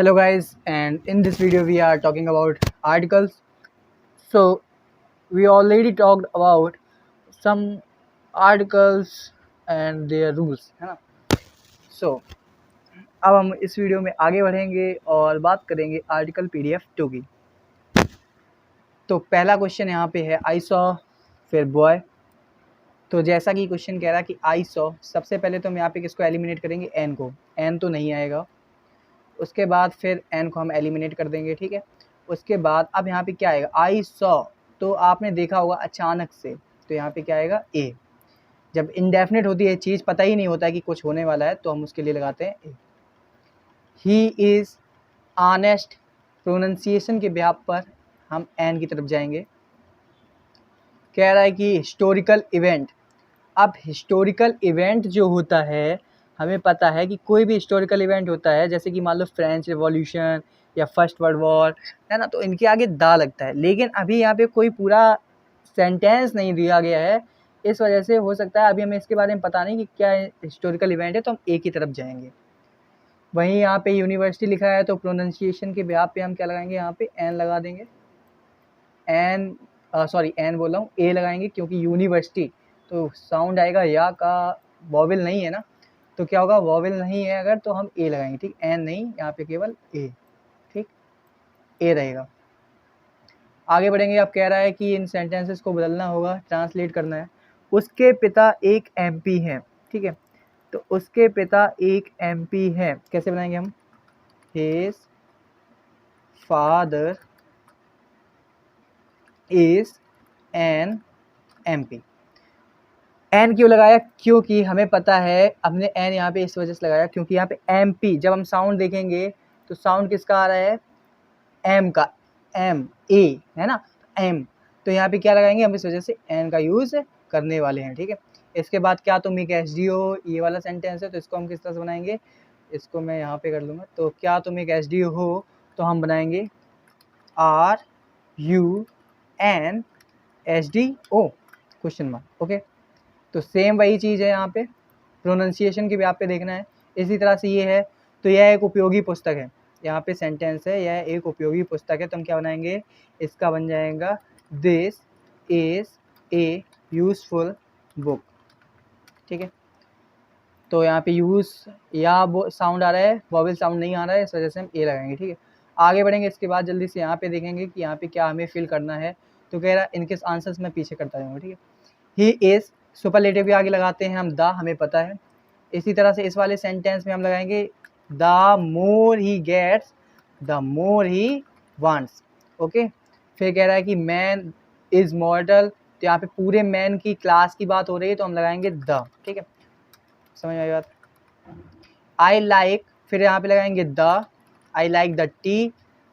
Hello guys, and in this video we are talking about articles. So we already talked about some articles and their rules, है ना. So अब हम इस video में आगे बढ़ेंगे और बात करेंगे आर्टिकल PDF 2 की. तो पहला क्वेश्चन यहाँ पे है आई सॉ फिर बॉय. तो जैसा कि क्वेश्चन कह रहा है कि आई सॉ, सबसे पहले तो हम यहाँ पे किसको एलिमिनेट करेंगे, एन को. एन तो नहीं आएगा. उसके बाद फिर एन को हम एलिमिनेट कर देंगे, ठीक है. उसके बाद अब यहाँ पे क्या आएगा, आई सॉ. तो आपने देखा होगा अचानक से, तो यहाँ पे क्या आएगा, ए. जब इनडेफिनेट होती है चीज़, पता ही नहीं होता है कि कुछ होने वाला है, तो हम उसके लिए लगाते हैं ए. ही इज़ ऑनेस्ट, प्रोनाउंसिएशन के बिहाफ पर हम एन की तरफ जाएंगे. कह रहा है कि हिस्टोरिकल इवेंट. अब हिस्टोरिकल इवेंट जो होता है, हमें पता है कि कोई भी हिस्टोरिकल इवेंट होता है, जैसे कि मान लो फ्रेंच रिवॉल्यूशन या फर्स्ट वर्ल्ड वॉर, है ना, तो इनके आगे दा लगता है. लेकिन अभी यहाँ पे कोई पूरा सेंटेंस नहीं दिया गया है, इस वजह से हो सकता है अभी हमें इसके बारे में पता नहीं कि क्या हिस्टोरिकल इवेंट है, तो हम ए की तरफ जाएंगे. वहीं यहाँ पे यूनिवर्सिटी लिखा है, तो प्रोनाउंसिएशन के बिहाफ पे हम क्या लगाएंगे, यहाँ पे एन लगा देंगे. एन एन बोल रहा हूँ, ए लगाएंगे, क्योंकि यूनिवर्सिटी तो साउंड आएगा या का, वॉवेल नहीं है ना, तो क्या होगा, वॉवेल नहीं है अगर, तो हम ए लगाएंगे, ठीक. एन नहीं, यहाँ पे केवल ए, ठीक, ए रहेगा. आगे बढ़ेंगे. अब कह रहा है कि इन सेंटेंसेस को बदलना होगा, ट्रांसलेट करना है. उसके पिता एक MP हैं, ठीक है. तो उसके पिता एक MP हैं, कैसे बनाएंगे हम, his father is an MP. An क्यों लगाया, क्योंकि हमें पता है, हमने एन यहाँ पे इस वजह से लगाया क्योंकि यहाँ पे MP, जब हम साउंड देखेंगे तो साउंड किसका आ रहा है, एम का. एम ए है ना, एम. तो यहाँ पे क्या लगाएंगे हम, इस वजह से एन का यूज़ करने वाले हैं, ठीक है. इसके बाद क्या तुम एक SDO, ये वाला सेंटेंस है, तो इसको हम किस तरह से बनाएंगे, इसको मैं यहाँ पे कर लूँगा. तो क्या तुम एक SDO हो, तो हम बनाएंगे RUNSDO क्वेश्चन मार्क. ओके, तो सेम वही चीज़ है यहाँ पे, प्रोनाउंसिएशन के भी आप पे देखना है. इसी तरह से ये है, तो यह एक उपयोगी पुस्तक है. यहाँ पे सेंटेंस है, यह एक उपयोगी पुस्तक है, तो हम क्या बनाएंगे, इसका बन जाएगा this is a useful book, ठीक है. तो यहाँ पे यूज या साउंड आ रहा है, वॉवेल साउंड नहीं आ रहा है, इस वजह से हम ए लगाएंगे, ठीक है. आगे बढ़ेंगे. इसके बाद जल्दी से यहाँ पे देखेंगे कि यहाँ पे क्या हमें फिल करना है. तो कह रहा है इनके आंसर्स मैं पीछे करता जाऊँगा, ठीक है. ही इज़, सुपरलेटिव के आगे लगाते हैं हम द, हमें पता है. इसी तरह से इस वाले सेंटेंस में हम लगाएंगे the more he gets the more he wants. Okay, फिर कह रहा है कि मैन इज मॉर्टल, तो यहाँ पे पूरे मैन की क्लास की बात हो रही है, तो हम लगाएंगे द, ठीक है. समझ में आई बात. आई लाइक, फिर यहाँ पे लगाएंगे the, I like the tea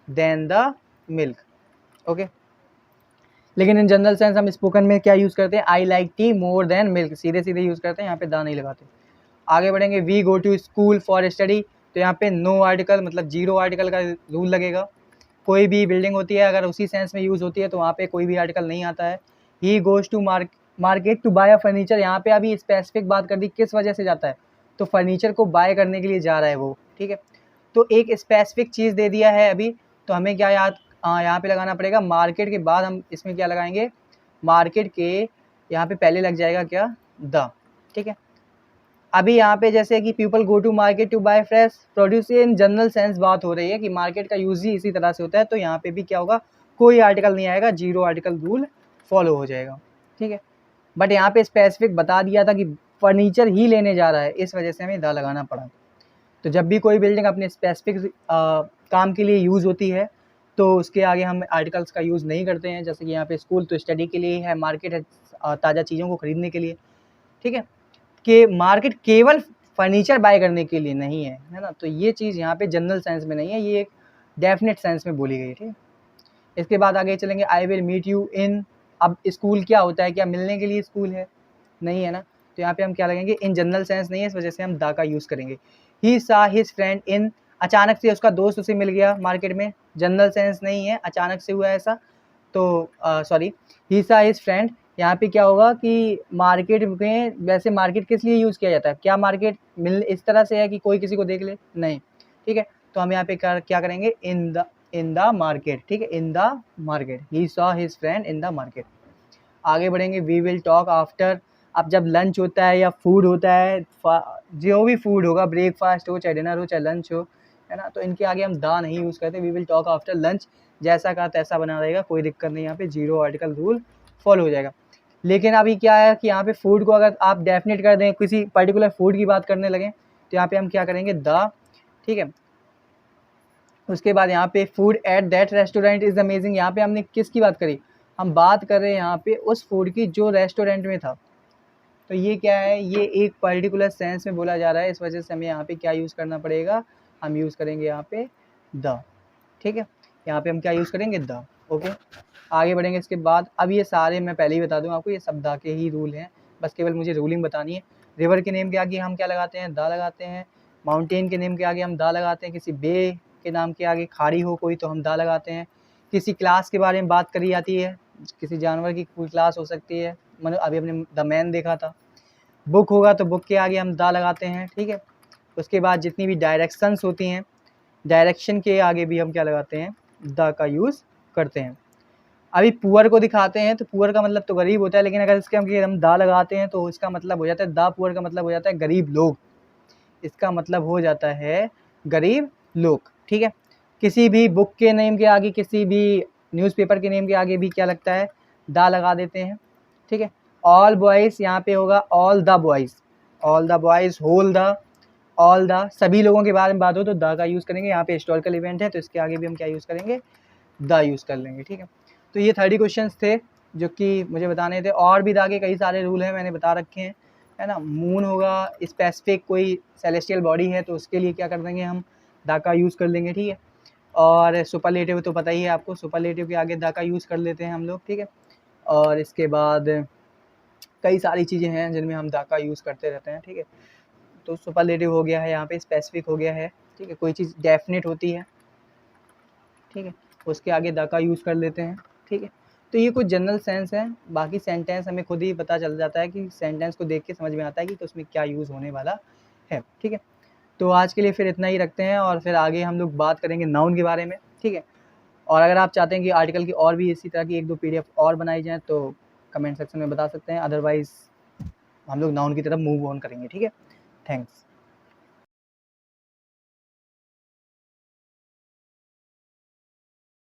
than the milk. Okay, लेकिन इन जनरल सेंस हम स्पोकन में क्या यूज़ करते हैं, I like tea more than milk, सीधे सीधे यूज़ करते हैं, यहाँ पे दा नहीं लगाते. आगे बढ़ेंगे. We go to school for study, तो यहाँ पे नो आर्टिकल मतलब जीरो आर्टिकल का रूल लगेगा. कोई भी बिल्डिंग होती है, अगर उसी सेंस में यूज़ होती है, तो वहाँ पे कोई भी आर्टिकल नहीं आता है. He goes to market to buy a furniture, यहाँ पे अभी स्पेसिफिक बात कर दी, किस वजह से जाता है, तो फर्नीचर को बाय करने के लिए जा रहा है वो, ठीक है. तो एक स्पेसिफिक चीज़ दे दिया है अभी, तो हमें क्या याद यहाँ पे लगाना पड़ेगा, मार्केट के बाद हम इसमें क्या लगाएंगे, मार्केट के यहाँ पे पहले लग जाएगा क्या, द, ठीक है. अभी यहाँ पे जैसे कि people go to market to buy fresh produce, in general sense बात हो रही है कि मार्केट का यूज ही इसी तरह से होता है, तो यहाँ पे भी क्या होगा, कोई आर्टिकल नहीं आएगा, जीरो आर्टिकल रूल फॉलो हो जाएगा, ठीक है. बट यहाँ पे स्पेसिफिक बता दिया था कि फर्नीचर ही लेने जा रहा है, इस वजह से हमें द लगाना पड़ा. तो जब भी कोई बिल्डिंग अपने स्पेसिफिक काम के लिए यूज़ होती है, तो उसके आगे हम आर्टिकल्स का यूज़ नहीं करते हैं. जैसे कि यहाँ पे स्कूल तो स्टडी के लिए है, मार्केट है ताज़ा चीज़ों को खरीदने के लिए, ठीक है. कि मार्केट केवल फर्नीचर बाय करने के लिए नहीं है, है ना. तो ये चीज़ यहाँ पे जनरल सेंस में नहीं है, ये एक डेफिनेट सेंस में बोली गई, ठीक है. इसके बाद आगे चलेंगे. I will meet you in, अब स्कूल क्या होता है, क्या मिलने के लिए स्कूल है, नहीं है ना, तो यहाँ पे हम क्या लगेंगे, इन जनरल सेंस नहीं है, इस वजह से हम दा का यूज़ करेंगे. ही सा हिज फ्रेंड इन, अचानक से उसका दोस्त उसे मिल गया मार्केट में, जनरल सेंस नहीं है, अचानक से हुआ ऐसा, तो सॉरी, ही सा हिज फ्रेंड. यहाँ पे क्या होगा कि मार्केट में, वैसे मार्केट किस लिए यूज़ किया जाता है, क्या मार्केट मिल इस तरह से है कि कोई किसी को देख ले, नहीं, ठीक है. तो हम यहाँ पे क्या करेंगे, इन द मार्केट, ठीक है, in the market, he saw his friend in the market. आगे बढ़ेंगे, वी विल टॉक आफ्टर। अब जब लंच होता है या फूड होता है, जो भी फूड होगा, ब्रेकफास्ट हो चाहे डिनर हो चाहे लंच हो, है ना, तो इनके आगे हम दा नहीं यूज़ करते, we will talk after lunch, जैसा कहा तैसा बना रहेगा, कोई दिक्कत नहीं, यहाँ पे 0 आर्टिकल रूल फॉलो हो जाएगा। लेकिन अभी क्या है कि यहाँ पे फूड को अगर आप डेफिनेट कर दें, किसी पर्टिकुलर फूड की बात करने लगें, तो यहाँ पे हम क्या करेंगे, द, ठीक है। उसके बाद यहाँ पे food at that restaurant is amazing, यहाँ पे हमने किसकी बात करी, हम बात कर रहे हैं यहाँ पे उस फूड की जो रेस्टोरेंट में था। तो ये क्या है, ये एक पर्टिकुलर सेंस में बोला जा रहा है, इस वजह से हमें यहाँ पे क्या यूज़ करना पड़ेगा, हम यूज़ करेंगे यहाँ पे द, ठीक है, यहाँ पे हम क्या यूज़ करेंगे, द। ओके, आगे बढ़ेंगे। इसके बाद अब ये सारे मैं पहले ही बता दूँ आपको, ये सब द के ही रूल हैं, बस केवल मुझे रूलिंग बतानी है। रिवर के नेम के आगे हम क्या लगाते हैं, द लगाते हैं। माउंटेन के नेम के आगे हम द लगाते हैं। किसी बे के नाम के आगे खाड़ी हो कोई तो हम द लगाते हैं। किसी क्लास के बारे में बात करी जाती है, किसी जानवर की कोई क्लास हो सकती है, मतलब अभी हमने द मैन देखा था। बुक होगा तो बुक के आगे हम द लगाते हैं, ठीक है। उसके बाद जितनी भी डायरेक्शंस होती हैं, डायरेक्शन के आगे भी हम क्या लगाते हैं, द का यूज़ करते हैं। अभी पुअर को दिखाते हैं तो पुअर का मतलब तो गरीब होता है, लेकिन अगर इसके हम द लगाते हैं तो इसका मतलब हो जाता है, द पुअर का मतलब हो जाता है गरीब लोग, इसका मतलब हो जाता है गरीब लोग, ठीक है। किसी भी बुक के नेम के आगे, किसी भी न्यूज़पेपर के नेम के आगे भी क्या लगता है, द लगा देते हैं, ठीक है। ऑल बॉयज़ यहाँ पे होगा all the boys, all the boys, whole the, all the, सभी लोगों के बारे में बात हो तो द का यूज़ करेंगे। यहाँ पे हिस्टोरिकल इवेंट है तो इसके आगे भी हम क्या यूज़ करेंगे, द यूज़ कर लेंगे, ठीक है। तो ये 30 क्वेश्चंस थे जो कि मुझे बताने थे, और भी द के कई सारे रूल हैं, मैंने बता रखे हैं, है ना। मून होगा, स्पेसिफिक कोई सेलेस्टियल बॉडी है तो उसके लिए क्या कर देंगे, हम द का यूज़ कर लेंगे, ठीक है। और सुपरलेटिव तो पता ही है आपको, सुपरलेटिव के आगे द का यूज़ कर लेते हैं हम लोग, ठीक है। और इसके बाद कई सारी चीज़ें हैं जिनमें हम द का यूज़ करते रहते हैं, ठीक है। तो सुपरलेटिव हो गया है, यहाँ पे स्पेसिफिक हो गया है, ठीक है। कोई चीज़ डेफिनेट होती है, ठीक है, उसके आगे द का यूज़ कर लेते हैं, ठीक है। तो ये कुछ जनरल सेंस है, बाकी सेंटेंस हमें खुद ही पता चल जाता है कि सेंटेंस को देख के समझ में आता है कि तो उसमें क्या यूज़ होने वाला है, ठीक है। तो आज के लिए फिर इतना ही रखते हैं और फिर आगे हम लोग बात करेंगे नाउन के बारे में, ठीक है। और अगर आप चाहते हैं कि आर्टिकल की और भी इसी तरह की 1-2 PDF और बनाई जाएँ तो कमेंट सेक्शन में बता सकते हैं, अदरवाइज़ हम लोग नाउन की तरफ मूव ऑन करेंगे, ठीक है। थैंक्स।